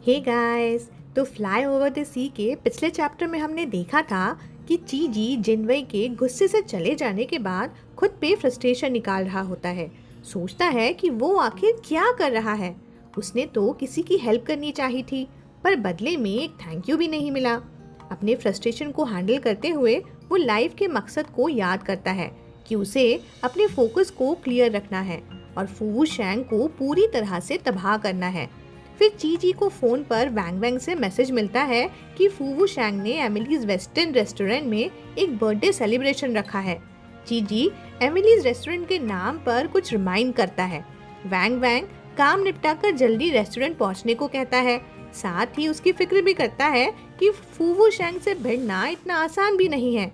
Hey guys, तो fly over the सी के पिछले चैप्टर में हमने देखा था कि चीजी जिनवई के गुस्से से चले जाने के बाद खुद पे फ्रस्ट्रेशन निकाल रहा होता है। सोचता है कि वो आखिर क्या कर रहा है। उसने तो किसी की हेल्प करनी चाहिए थी, पर बदले में एक थैंक यू भी नहीं मिला। अपने फ्रस्ट्रेशन को हैंडल करते हुए वो लाइफ के मकसद को याद करता है कि उसे अपने फोकस को क्लियर रखना है और फूवू शैंग को पूरी तरह से तबाह करना है। फिर चीजी को फोन पर वैंग वैंग से मैसेज मिलता है कि फूवू शैंग ने एमिलीज वेस्टर्न रेस्टोरेंट में एक बर्थडे सेलिब्रेशन रखा है। चीजी एमिलीज रेस्टोरेंट के नाम पर कुछ रिमाइंड करता है। वैंग वैंग काम निपटाकर जल्दी रेस्टोरेंट पहुंचने को कहता है। साथ ही उसकी फिक्र भी करता है कि फूवू शैंग से भिड़ना इतना आसान भी नहीं है।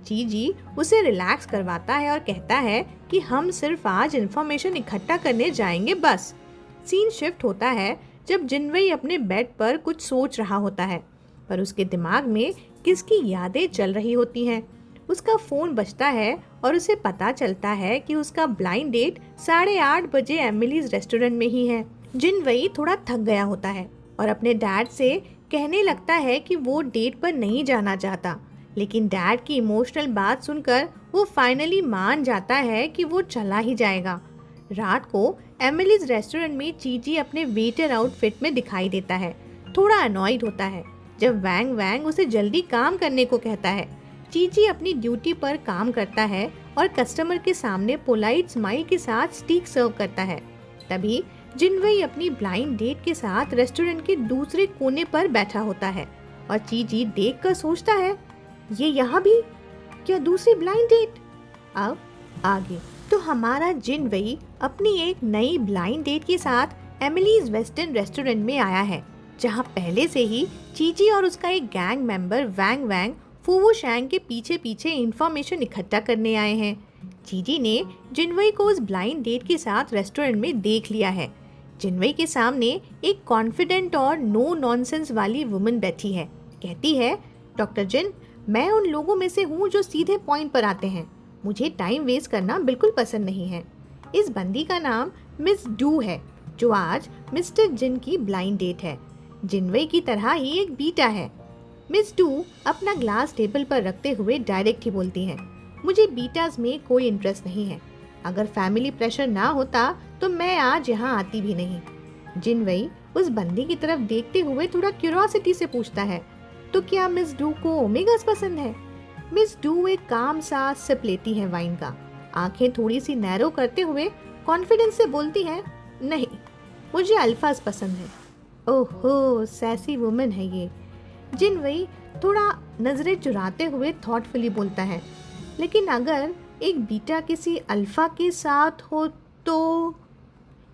चीजी उसे रिलैक्स करवाता है और कहता है कि हम सिर्फ आज इंफॉर्मेशन इकट्ठा करने जाएंगे बस। सीन शिफ्ट होता है जब जिनवई अपने बेड पर कुछ सोच रहा होता है, पर उसके दिमाग में किसकी यादें चल रही होती हैं। उसका फोन बजता है और उसे पता चलता है कि उसका ब्लाइंड डेट 8:30 बजे एमिलीज रेस्टोरेंट में ही है। जिनवई थोड़ा थक गया होता है और अपने डैड से कहने लगता है कि वो डेट पर नहीं जाना चाहता, लेकिन डैड की इमोशनल बात सुनकर वो फाइनली मान जाता है कि वो चला ही जाएगा। रात को एमिलीज रेस्टोरेंट में चीजी अपने वेटर आउटफिट में दिखाई देता है। थोड़ा अनॉयड होता है जब वैंग वैंग उसे जल्दी काम करने को कहता है। चीजी अपनी ड्यूटी पर काम करता है और कस्टमर के सामने पोलाइट स्माइल के साथ स्टीक सर्व करता है। तभी जिनवई अपनी ब्लाइंड डेट के साथ रेस्टोरेंट के दूसरे कोने पर बैठा होता है और चीजी देखकर सोचता है, ये यहाँ भी क्या दूसरी ब्लाइंड डेट। अब आगे तो हमारा जिनवई अपनी एक नई ब्लाइंड डेट के साथ एमिलीज वेस्टर्न रेस्टोरेंट में आया है, जहां पहले से ही चीजी और उसका एक गैंग मेंबर वैंग वैंग फूवू शैंग के पीछे पीछे इंफॉर्मेशन इकट्ठा करने आए हैं। चीजी ने जिनवई को उस ब्लाइंड डेट के साथ रेस्टोरेंट में देख लिया है। जिनवई के सामने एक कॉन्फिडेंट और नो नॉनसेंस वाली वुमन बैठी है। कहती है, डॉक्टर जिन, मैं उन लोगों में से हूँ जो सीधे पॉइंट पर आते हैं। मुझे टाइम वेस्ट करना बिल्कुल पसंद नहीं है। इस बंदी का नाम मिस डू है, जो आज मिस्टर जिन की ब्लाइंड डेट है। जिनवई की तरह ही एक बीटा है। मिस डू अपना ग्लास टेबल पर रखते हुए डायरेक्ट ही बोलती हैं, मुझे बीटास में कोई इंटरेस्ट नहीं है। अगर फैमिली प्रेशर ना होता तो मैं आज यहाँ आती भी नहीं। जिनवई उस बंदी की तरफ देखते हुए थोड़ा क्यूरियोसिटी से पूछता है, तो क्या मिस डू को ओमेगास पसंद है? मिस डू एक काम सा सिप लेती है वाइन का। आंखें थोड़ी सी नैरो करते हुए कॉन्फिडेंस से बोलती है, नहीं, मुझे अल्फाज पसंद है। ओहो, सैसी वुमन है ये। जिनवई थोड़ा नजरें चुराते हुए थॉटफुली बोलता है, लेकिन अगर एक बीटा किसी अल्फा के साथ हो तो।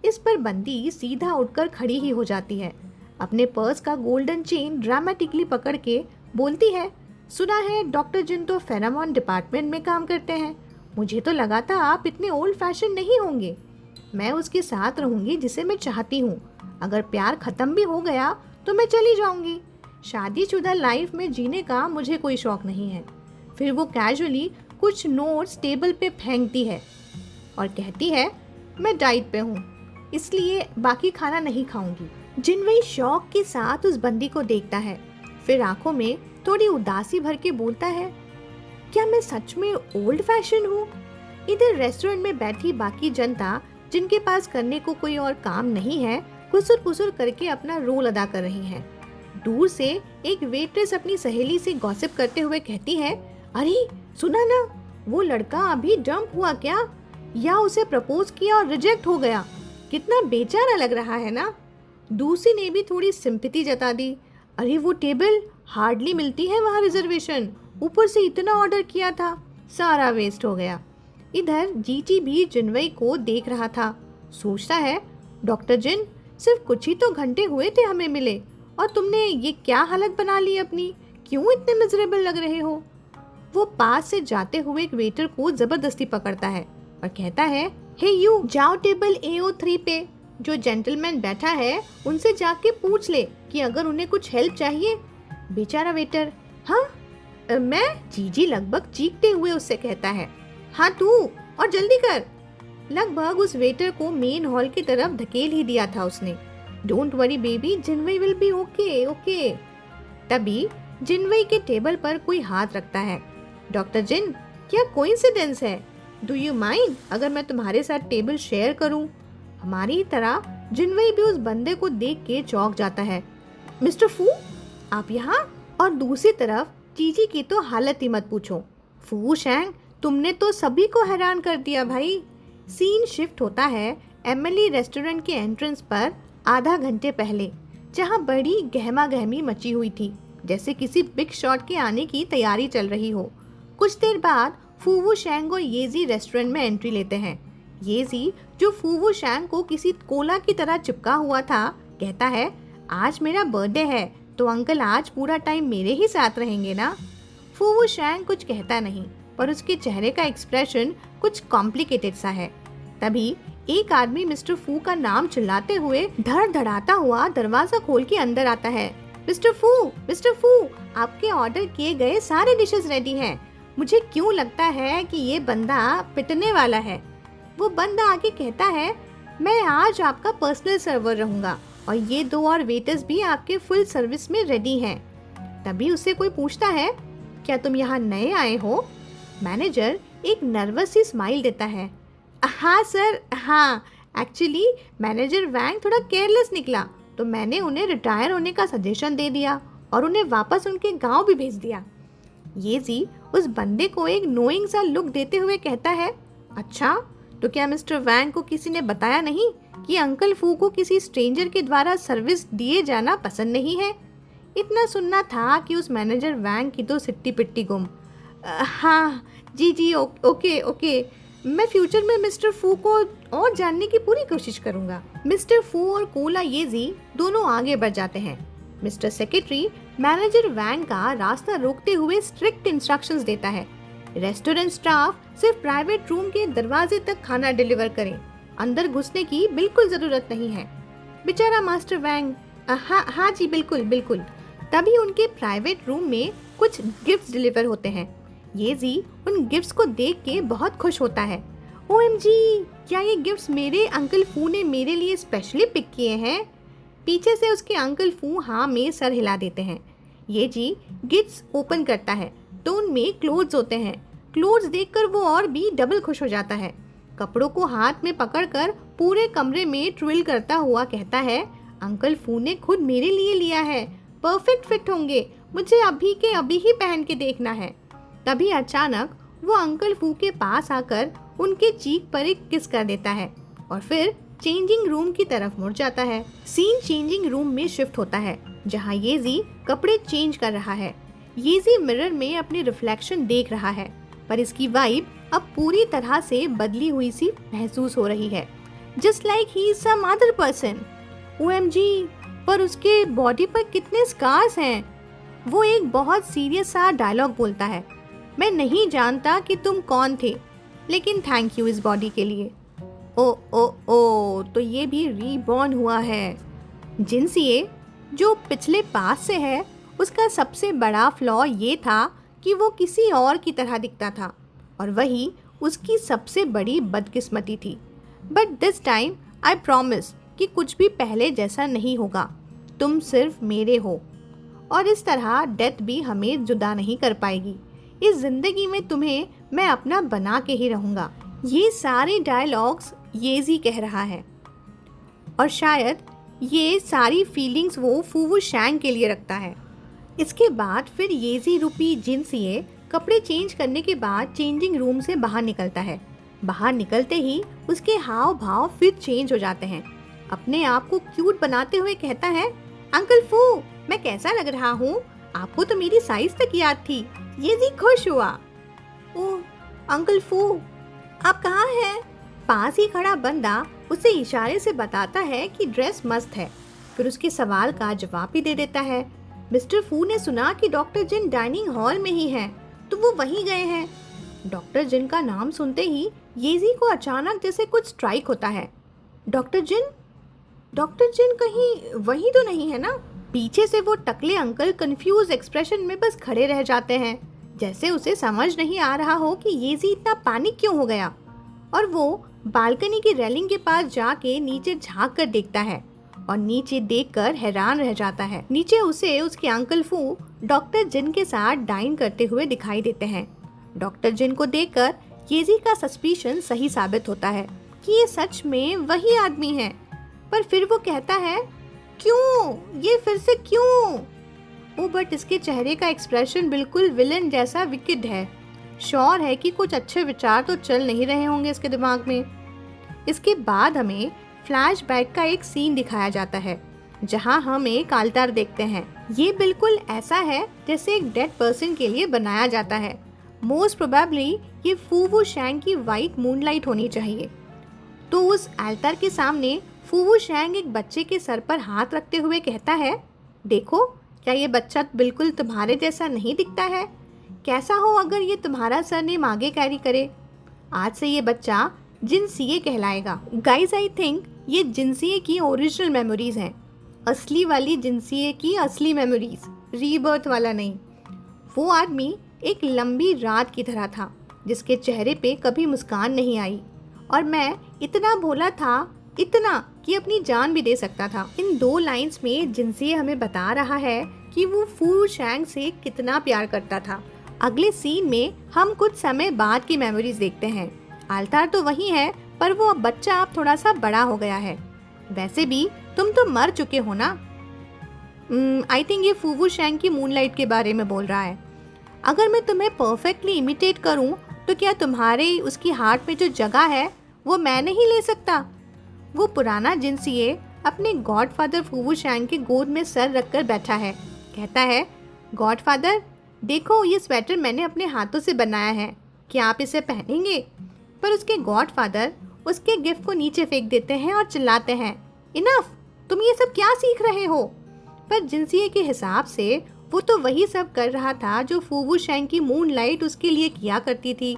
इस पर बंदी सीधा उठकर खड़ी ही हो जाती है। अपने पर्स का गोल्डन चेन ड्रामेटिकली पकड़ के बोलती है, सुना है डॉक्टर जिन तो फेरामोन डिपार्टमेंट में काम करते हैं। मुझे तो लगा था आप इतने ओल्ड फैशन नहीं होंगे। मैं उसके साथ रहूंगी जिसे मैं चाहती हूँ। अगर प्यार खत्म भी हो गया तो मैं चली जाऊंगी। शादीशुदा लाइफ में जीने का मुझे कोई शौक नहीं है। फिर वो कैजुअली कुछ नोट्स टेबल पे फेंकती है और कहती है, मैं डाइट पे हूँ, इसलिए बाकी खाना नहीं खाऊंगी। जिनवई शौक के साथ उस बंदी को देखता है, फिर आंखों में थोड़ी उदासी भर के बोलता है, क्या मैं सच में ओल्ड फैशन हूँ? इधर रेस्टोरेंट में बैठी बाकी जनता, जिनके पास करने को कोई और काम नहीं है, खुसुर पुसुर करके अपना रोल अदा कर रही है। दूर से एक वेट्रेस अपनी सहेली से गॉसिप करते हुए कहती है, अरे सुना ना, वो लड़का अभी डंप हुआ क्या, या उसे प्रपोज किया और रिजेक्ट हो गया। कितना बेचारा लग रहा है ना। दूसरी ने भी थोड़ी सिंपैथी जता दी, अरे वो टेबल हार्डली मिलती है वहाँ रिजर्वेशन, ऊपर से इतना ऑर्डर किया था, सारा वेस्ट हो गया। इधर जीजी भी जिनवई को देख रहा था। सोचता है, डॉक्टर जिन, सिर्फ कुछ ही तो घंटे हुए थे हमें मिले और तुमने ये क्या हालत बना ली अपनी, क्यों इतने मिजरेबल लग रहे हो? वो पास से जाते हुए एक वेटर को जबरदस्ती पकड़ता है और कहता है, हे यू, जाओ टेबल AO3 पे। जो जेंटलमैन बैठा है उनसे जाके पूछ ले कि अगर उन्हें कुछ हेल्प चाहिए। बेचारा वेटर, हाँ मैं? जीजी लगभग चीखते हुए उससे कहता है, हाँ तू, और जल्दी कर। लगभग उस वेटर को मेन हॉल की तरफ धकेल ही दिया था उसने। डोंट वरी बेबी, जिनवई विल बी ओके ओके। तभी जिनवई के टेबल पर कोई हाथ रखता है। डॉक्टर जिन, क्या कोइंसिडेंस है? डू यू माइंड अगर मैं तुम्हारे साथ टेबल शेयर करूं? हमारी तरह जिनवई भी उस बंदे को देख के चौंक जाता है। मिस्टर फू, आप यहाँ? और दूसरी तरफ चीची की तो हालत ही मत पूछो। फू शैंग, तुमने तो सभी को हैरान कर दिया भाई। सीन शिफ्ट होता है एमिली रेस्टोरेंट के एंट्रेंस पर आधा घंटे पहले, जहाँ बड़ी गहमा गहमी मची हुई थी, जैसे किसी बिग शॉट के आने की तैयारी चल रही हो। कुछ देर बाद फूवू शैंग और येजी रेस्टोरेंट में एंट्री लेते हैं। येजी, जो फूवू शैंग को किसी कोला की तरह चिपका हुआ था, कहता है, आज मेरा बर्थडे है तो अंकल आज पूरा टाइम मेरे ही साथ रहेंगे ना? फूवू शैंग कुछ कहता नहीं, पर उसके चेहरे का एक्सप्रेशन कुछ कॉम्प्लिकेटेड सा है। तभी एक आदमी मिस्टर फू का नाम चिल्लाते हुए धड़धड़ाता हुआ दरवाजा खोल के अंदर आता है। मिस्टर फू, आपके ऑर्डर किए गए सारे डिशेस रेडी हैं। मुझे क्यों लगता है कि ये बंदा पिटने वाला है। वो बंदा आके कहता है, मैं आज आपका पर्सनल सर्वर रहूंगा और ये 2 और वेटर्स भी आपके फुल सर्विस में रेडी हैं। तभी उससे कोई पूछता है, क्या तुम यहाँ नए आए हो? मैनेजर एक नर्वस सी स्माइल देता है। हाँ सर, हाँ, एक्चुअली मैनेजर वैंग थोड़ा केयरलेस निकला तो मैंने उन्हें रिटायर होने का सजेशन दे दिया और उन्हें वापस उनके गांव भी भेज दिया। येजी उस बंदे को एक नोइंग सा लुक देते हुए कहता है, अच्छा, तो क्या मिस्टर वैंग को किसी ने बताया नहीं कि अंकल फू को किसी स्ट्रेंजर के द्वारा सर्विस दिए जाना पसंद नहीं है? इतना सुनना था कि उस मैनेजर वैंग की तो सिट्टी पिट्टी गुम। हाँ जी, ओके, मैं फ्यूचर में मिस्टर फू को और जानने की पूरी कोशिश करूंगा। मिस्टर फू और कोला येजी दोनों आगे बढ़ जाते हैं। मिस्टर सेक्रेटरी मैनेजर वैंग का रास्ता रोकते हुए स्ट्रिक्ट इंस्ट्रक्शंस देता है। रेस्टोरेंट स्टाफ सिर्फ प्राइवेट रूम के दरवाजे तक खाना डिलीवर करें, अंदर घुसने की बिल्कुल जरूरत नहीं है। बेचारा मास्टर वैंग, हाँ जी, बिल्कुल। तभी उनके प्राइवेट रूम में कुछ गिफ्ट्स डिलीवर होते हैं। येजी उन गिफ्ट्स को देख के बहुत खुश होता है। OMG, क्या ये गिफ्ट्स मेरे अंकल फू ने मेरे लिए स्पेशली पिक किए हैं? पीछे से उसके अंकल फू हाँ में सर हिला देते हैं। येजी गिफ्ट्स ओपन करता है तो उनमें क्लोथ्स होते हैं। क्लोथ्स देखकर वो और भी डबल खुश हो जाता है। कपड़ों को हाथ में पकड़कर पूरे कमरे में ट्विल करता हुआ कहता है, अंकल फू ने खुद मेरे लिए लिया है, परफेक्ट फिट होंगे, मुझे अभी के अभी ही पहन के देखना है। तभी अचानक वो अंकल फू के पास आकर उनके चीक पर एक किस कर देता है और फिर चेंजिंग रूम की तरफ मुड़ जाता है। सीन चेंजिंग रूम में शिफ्ट होता है, जहाँ येजी कपड़े चेंज कर रहा है। येजी मिरर में अपनी रिफ्लेक्शन देख रहा है, पर इसकी वाइब अब पूरी तरह से बदली हुई सी महसूस हो रही है, just like he is some other person. OMG, पर उसके बॉडी पर कितने स्कार्स हैं। वो एक बहुत सीरियस सा डायलॉग बोलता है, मैं नहीं जानता कि तुम कौन थे, लेकिन थैंक यू इस बॉडी के लिए। ओ, तो ये भी रीबॉर्न हुआ है। जिनसीए, जो पिछले पास से है, उसका सबसे बड़ा फ्लॉ ये था कि वो किसी और की तरह दिखता था और वही उसकी सबसे बड़ी बदकिस्मती थी। But this time I promise कि कुछ भी पहले जैसा नहीं होगा। तुम सिर्फ मेरे हो और इस तरह डेथ भी हमें जुदा नहीं कर पाएगी। इस जिंदगी में तुम्हें मैं अपना बना के ही रहूँगा। ये सारे डायलॉग्स येजी कह रहा है और शायद ये सारी फीलिंग्स वो फूवू शैंग के लिए रखता है। इसके बाद फिर येजी रूपी जिनसीए कपड़े चेंज करने के बाद चेंजिंग रूम से बाहर निकलता है। बाहर निकलते ही उसके हाव भाव फिर चेंज हो जाते हैं। अपने आप को क्यूट बनाते हुए कहता है, अंकल फू, मैं कैसा लग रहा हूँ? आपको तो मेरी साइज तक याद थी। येजी खुश हुआ। ओह अंकल फू, आप कहाँ हैं? पास ही खड़ा बंदा उसे इशारे से बताता है कि ड्रेस मस्त है, फिर उसके सवाल का जवाब भी दे देता है। मिस्टर फू ने सुना कि डॉक्टर जिन डाइनिंग हॉल में ही हैं, तो वो वहीं गए हैं। डॉक्टर जिन का नाम सुनते ही येजी को अचानक जैसे कुछ स्ट्राइक होता है। डॉक्टर जिन कहीं वही तो नहीं है ना? पीछे से वो टकले अंकल कंफ्यूज एक्सप्रेशन में बस खड़े रह जाते हैं, जैसे उसे समझ नहीं आ रहा हो कि येजी इतना पैनिक क्यों हो गया। और वो बालकनी की रेलिंग के पास जाके नीचे झांक कर देखता है और नीचे देखकर हैरान रह जाता है। नीचे उसे उसके अंकल फू डॉक्टर जिन के साथ डाइन करते हुए दिखाई देते हैं। डॉक्टर जिन को देखकर येजी का सस्पिशन सही साबित होता है कि ये सच में वही आदमी है। पर फिर वो कहता है, क्यों, ये फिर से क्यों? ओ बट इसके चेहरे का एक्सप्रेशन बिल्कुल विलन जैसा विकेड है। श्योर है कि कुछ अच्छे विचार तो चल नहीं रहे होंगे इसके दिमाग में। इसके बाद हमें फ्लैशबैक का एक सीन दिखाया जाता है जहां हम एक आल्टार देखते हैं। ये बिल्कुल ऐसा है जैसे एक डेड पर्सन के लिए बनाया जाता है। मोस्ट प्रोबेबली ये फूवू शैंग की वाइट मूनलाइट होनी चाहिए। तो उस आल्टार के सामने फूवू शैंग एक बच्चे के सर पर हाथ रखते हुए कहता है, देखो क्या ये बच्चा बिल्कुल तुम्हारे जैसा नहीं दिखता है? कैसा हो अगर ये तुम्हारा सरनेम आगे कैरी करे? आज से ये बच्चा जिनसीए कहलाएगा। गाइस आई थिंक ये जिनसीए की ओरिजिनल मेमोरीज हैं, असली वाली जिनसीए की असली मेमोरीज, रीबर्थ वाला नहीं। वो आदमी एक लंबी रात की तरह था जिसके चेहरे पे कभी मुस्कान नहीं आई, और मैं इतना भोला था, इतना कि अपनी जान भी दे सकता था। इन 2 लाइंस में जिनसीए हमें बता रहा है कि वो फू शैंग से कितना प्यार करता था। अगले सीन में हम कुछ समय बाद की मेमोरीज देखते हैं। आल्टार तो वही है, पर वो अब बच्चा अब थोड़ा सा बड़ा हो गया है। वैसे भी तुम तो मर चुके हो ना। आई थिंक ये फूवू शैंग की मूनलाइट के बारे में बोल रहा है। अगर मैं तुम्हें परफेक्टली इमिटेट करूं तो क्या तुम्हारे उसकी हार्ट में जो जगह है वो मैं नहीं ले सकता? वो पुराना जिनसीए अपने गॉडफादर फूवू शैंग के गोद में सर रखकर बैठा है। कहता है, गॉडफादर देखो ये स्वेटर मैंने अपने हाथों से बनाया है, क्या आप इसे पहनेंगे? पर उसके गॉडफादर उसके गिफ्ट को नीचे फेंक देते हैं और चिल्लाते हैं, इनफ, तुम ये सब क्या सीख रहे हो? पर जिनसीए के हिसाब से वो तो वही सब कर रहा था जो फूवू शैंग की मूनलाइट उसके लिए किया करती थी,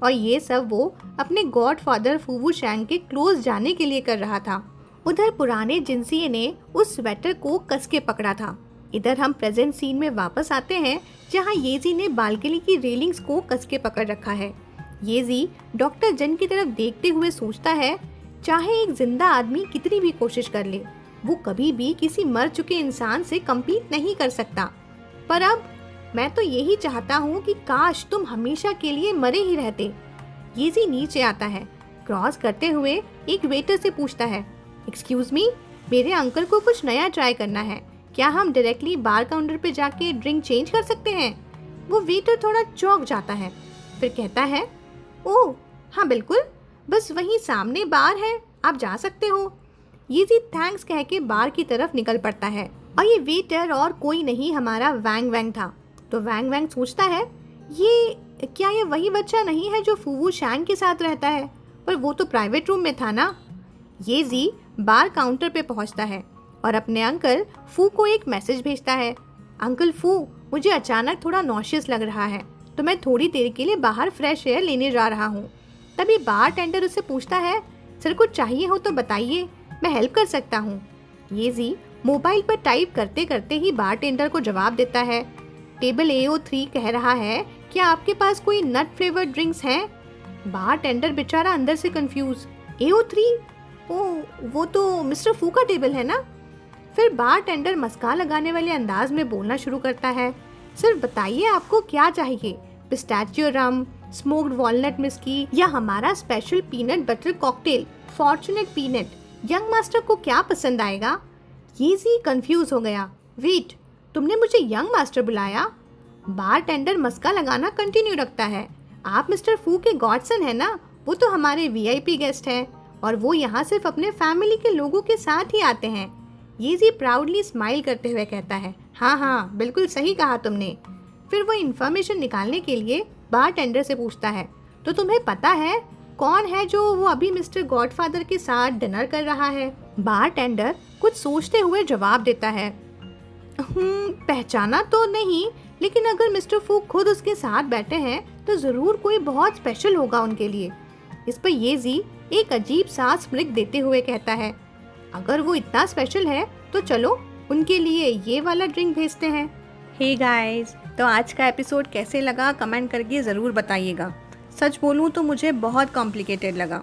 और ये सब वो अपने गॉडफादर फूवू शैंग के क्लोज जाने के लिए कर रहा था। उधर पुराने जिनसीए ने उस स्वेटर को कस के पकड़ा था। इधर हम प्रेजेंट सीन में वापस आते हैं जहां येजी ने बालकनी की रेलिंग्स को कस के पकड़ रखा है। येजी डॉक्टर जन की तरफ देखते हुए सोचता है, चाहे एक जिंदा आदमी कितनी भी कोशिश कर ले, वो कभी भी किसी मर चुके इंसान से कम्पीट नहीं कर सकता। पर अब मैं तो यही चाहता हूँ कि काश तुम हमेशा के लिए मरे ही रहते। येजी नीचे आता है, क्रॉस करते हुए एक वेटर से पूछता है, एक्सक्यूज मी, मेरे अंकल को कुछ नया ट्राई करना है, क्या हम डायरेक्टली बार काउंटर पे जाके ड्रिंक चेंज कर सकते हैं? वो वेटर थोड़ा चौंक जाता है, फिर कहता है, ओह हाँ बिल्कुल, बस वहीं सामने बार है, आप जा सकते हो। येजी थैंक्स कह के बार की तरफ निकल पड़ता है, और ये वेटर और कोई नहीं हमारा वैंग वैंग था। तो वैंग वैंग सोचता है, ये क्या ये वही बच्चा नहीं है जो फूवू शैंग के साथ रहता है? पर वो तो प्राइवेट रूम में था ना। येजी बार काउंटर पे पहुंचता है और अपने अंकल फू को एक मैसेज भेजता है, अंकल फू, मुझे अचानक थोड़ा नॉशियस लग रहा है, तो मैं थोड़ी देर के लिए बाहर फ्रेश एयर लेने जा रहा हूँ। तभी बार टेंडर उससे पूछता है, सर कुछ चाहिए हो तो बताइए, मैं हेल्प कर सकता हूँ। येजी मोबाइल पर टाइप करते करते ही बार टेंडर को जवाब देता है, टेबल AO3 कह रहा है, क्या आपके पास कोई नट फ्लेवर्ड ड्रिंक्स हैं? बार टेंडर बेचारा अंदर से कंफ्यूज, AO3? ओह वो तो मिस्टर फू का टेबल है ना। फिर बार टेंडर मस्का लगाने वाले अंदाज में बोलना शुरू करता है, सर बताइए आपको क्या चाहिए, पिस्ताचियो रम, स्मोक्ड वॉलनट मिस्की, या हमारा special peanut butter cocktail fortunate peanut? Young master को क्या पसंद आएगा? येजी कंफ्यूज हो गया, वेट, तुमने मुझे यंग मास्टर बुलाया? बार टेंडर मस्का लगाना कंटिन्यू रखता है, आप मिस्टर फू के गॉडसन है ना, वो तो हमारे VIP गेस्ट हैं और वो यहाँ सिर्फ अपने फैमिली के लोगों के साथ ही आते हैं। येजी प्राउडली स्माइल करते हुए कहता है, हाँ हाँ बिल्कुल सही कहा तुमने। फिर वो इन्फॉर्मेशन निकालने के लिए बार टेंडर से पूछता है, तो तुम्हें पता है कौन है जो वो अभी मिस्टर गॉडफादर के साथ डिनर कर रहा है? बार टेंडर कुछ सोचते हुए जवाब देता है, पहचाना तो नहीं, लेकिन अगर मिस्टर फू खुद उसके साथ बैठे हैं तो जरूर कोई बहुत स्पेशल होगा उनके लिए। इस पर येजी एक अजीब सा स्मिर्क देते हुए कहता है, अगर वो इतना स्पेशल है तो चलो उनके लिए ये वाला ड्रिंक भेजते हैं। हे गाइस, तो आज का एपिसोड कैसे लगा कमेंट करके ज़रूर बताइएगा। सच बोलूँ तो मुझे बहुत कॉम्प्लिकेटेड लगा।